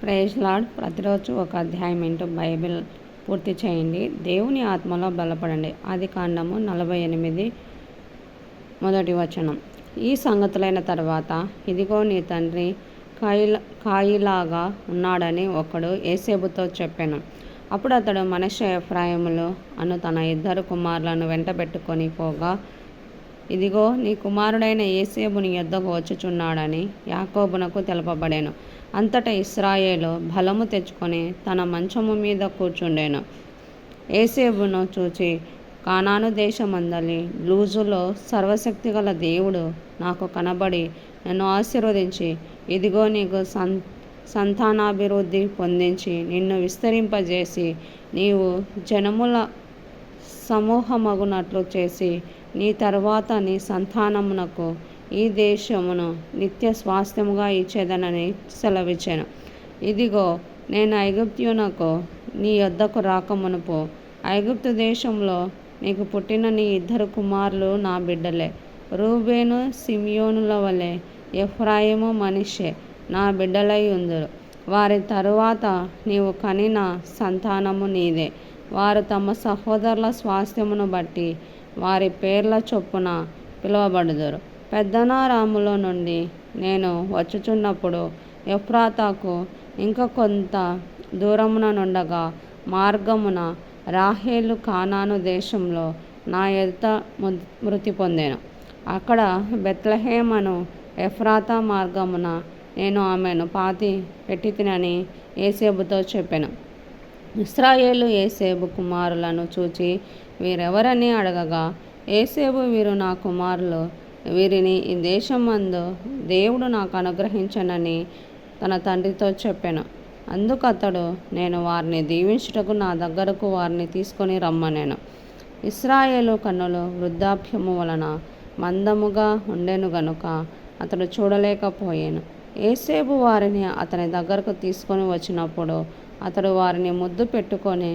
Praise lord. ప్రతిరోజు ఒక అధ్యాయం ఇంటూ బైబిల్ పూర్తి చేయండి. దేవుని ఆత్మలో బలపడండి. ఆదికాండము 48 మొదటి వచనం. ఈ సంగతులైన తర్వాత, ఇదిగో నీ తండ్రి కాయిలాగా ఉన్నాడని ఒకడు యోసేపుతో చెప్పెను. అప్పుడు అతడు మనష్షే ఎఫ్రాయిములు అను తన ఇద్దరు కుమారులను వెంటబెట్టుకొని పోగా, ఇదిగో నీ కుమారుడైన యోసేపు నీ యొద్దకు వచ్చుచున్నాడని యాకోబునకు తెలుపబడెను. అంతటా ఇశ్రాయేలు బలము తెచ్చుకొని తన మంచము మీద కూర్చుండెను. యోసేపును చూచి, కానాను దేశమందలి లూజులో సర్వశక్తిగల దేవుడు నాకు కనబడి నన్ను ఆశీర్వదించి, ఇదిగో నీకు సంతానాభివృద్ధి పొందించి నిన్ను విస్తరింపజేసి నీవు జనముల సమూహమగునట్లు చేసి నీ తరువాత నీ సంతానమునకు ఈ దేశమును నిత్య స్వాస్థ్యముగా ఇచ్చేదనని సెలవిచ్చాను. ఇదిగో నేను ఐగుప్తునకు నీ యొద్దకు రాకమునుపు ఐగుప్తు దేశంలో నీకు పుట్టిన నీ ఇద్దరు కుమారులు నా బిడ్డలే. రూబేను సిమియోనుల వలె ఎఫ్రాయిము మనష్షే నా బిడ్డలై ఉందురు. వారి తరువాత నీవు కనిన సంతానము నీదే. వారు తమ సహోదరుల స్వాస్థ్యమును బట్టి వారి పేర్ల చొప్పున పిలువబడుదురు. పెద్దనారాములో నుండి నేను వచ్చుచున్నప్పుడు ఎఫ్రాతాకు ఇంకా కొంత దూరమున నుండగా మార్గమున రాహేలు కానాను దేశంలో నా ఎదుట మృతి పొందెను. అక్కడ బెత్లెహేమను ఎఫ్రాతా మార్గమున నేను ఆమెను పాతి పెట్టితినని యోసేపుతో చెప్పెను. ఇశ్రాయేలు యోసేపు కుమారులను చూచి వీరెవరని అడగగా, యోసేపు, వీరు నా కుమారులు, వీరిని ఈ దేశమందు దేవుడు నాకు అనుగ్రహించనని తన తండ్రితో చెప్పెను. అందుకు అతడు, నేను వారిని దీవించుటకు నా దగ్గరకు వారిని తీసుకొని రమ్మనెను. ఇశ్రాయేలు కన్నులు వృద్ధాప్యము వలన మందముగా ఉండెను గనుక అతడు చూడలేకపోయాను. యోసేపు వారిని అతని దగ్గరకు తీసుకొని వచ్చినప్పుడు అతడు వారిని ముద్దు పెట్టుకొని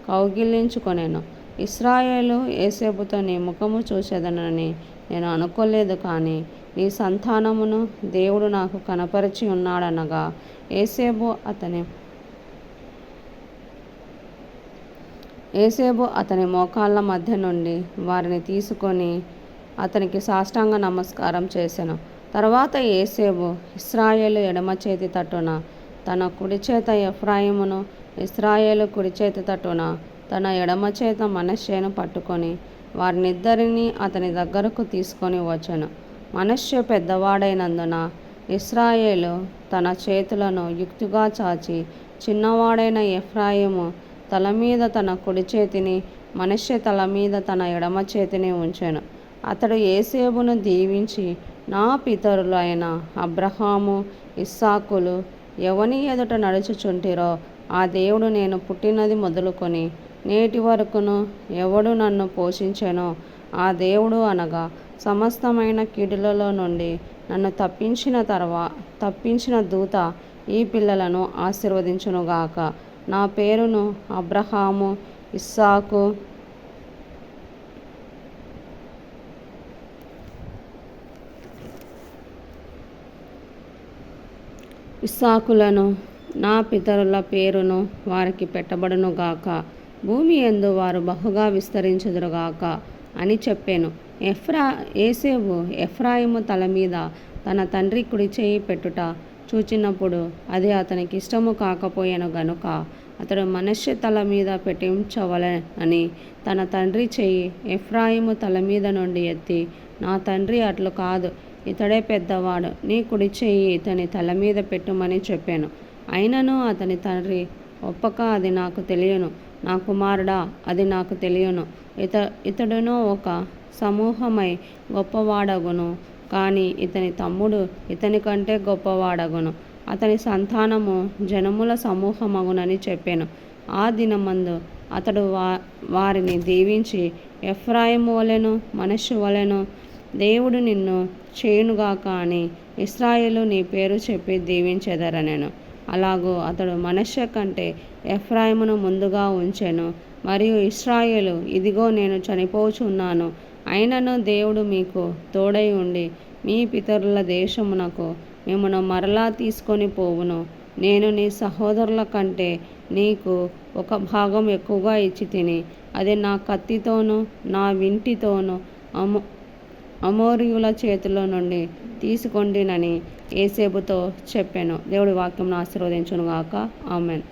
కౌగిలించుకొనెను. ఇశ్రాయేలు యోసేపుతో, నీ ముఖము చూసేదనని నేను అనుకోలేదు, కానీ నీ సంతానమును దేవుడు నాకు కనపరిచి ఉన్నాడనగా, యోసేపు అతని మోకాళ్ళ మధ్య నుండి వారిని తీసుకొని అతనికి సాష్టాంగ నమస్కారం చేసెను. తర్వాత యోసేపు ఇశ్రాయేలు ఎడమ చేతి తట్టున తన కుడి చేత ఎఫ్రాయిమును, ఇశ్రాయేలు కుడి చేతి తట్టున తన ఎడమ చేత మనష్షేను పట్టుకొని వారినిద్దరినీ అతని దగ్గరకు తీసుకొని వచ్చెను. మనష్షే పెద్దవాడైనందున ఇశ్రాయేలు తన చేతులను యుక్తిగా చాచి చిన్నవాడైన ఎఫ్రాయిము తల మీద తన కుడి చేతిని, మనష్షే తల మీద తన ఎడమ చేతిని ఉంచెను. అతడు యోసేపును దీవించి, నా పితరులైన అబ్రహాము, ఇస్సాకులు ఎవని ఎదుట నడుచుచుంటిరో ఆ దేవుడు నేను పుట్టినది మొదలుకొని నేటి వరకును ఎవడు నన్ను పోషించెనో ఆ దేవుడు, అనగా సమస్తమైన కీడులలో నుండి నన్ను తప్పించిన దూత ఈ పిల్లలను ఆశీర్వదించునుగాక. నా పేరును అబ్రహాము, ఇస్సాకులను నా పితరుల పేరును వారికి పెట్టబడునుగాక. భూమి యందు వారు బహుగా విస్తరించుదురుగాక అని చెప్పాను. యోసేపు ఎఫ్రాయిము తల మీద తన తండ్రి కుడి చేయి పెట్టుట చూచినప్పుడు అది అతనికి ఇష్టము కాకపోయాను గనుక అతడు మనష్షే తల మీద పెట్టించవలెనని తన తండ్రి చెయ్యి ఎఫ్రాయిము తల మీద నుండి ఎత్తి, నా తండ్రి అట్లు కాదు, ఇతడే పెద్దవాడు, నీ కుడి చెయ్యి ఇతని తల మీద పెట్టుమని చెప్పాను. అయినను అతని తండ్రి ఒప్పక, అది నాకు తెలియను, నా కుమారుడా, అది నాకు తెలియను. ఇతడును ఒక సమూహమై గొప్పవాడగును, కానీ ఇతని తమ్ముడు ఇతని కంటే గొప్పవాడగును. అతని సంతానము జనముల సమూహమగునని చెప్పాను. ఆ దినమందు అతడు వారిని దీవించి, ఎఫ్రాయిము వలెను మనష్షే వలెను దేవుడు నిన్ను చేయునుగాక అని ఇశ్రాయేలు నీ పేరు చెప్పి దీవించెదరనెను. అలాగూ అతడు మనష్షే కంటే ఎఫ్రాయిమును ముందుగా ఉంచెను. మరియు ఇశ్రాయేలు, ఇదిగో నేను చనిపోచున్నాను, అయినను దేవుడు మీకు తోడై ఉండి మీ పితరుల దేశమునకు మిమ్మును మరలా తీసుకొని పోవును. నేను నీ సహోదరుల కంటే నీకు ఒక భాగం ఎక్కువగా ఇచ్చి తిని, అది నా కత్తితోనూ నా వింటితోనూ అమోరీయుల చేతిలో నుండి తీసుకొండినని యోసేపుతో చెప్పాను. దేవుడి వాక్యం ఆశీర్వదించును గాక. ఆమెన్.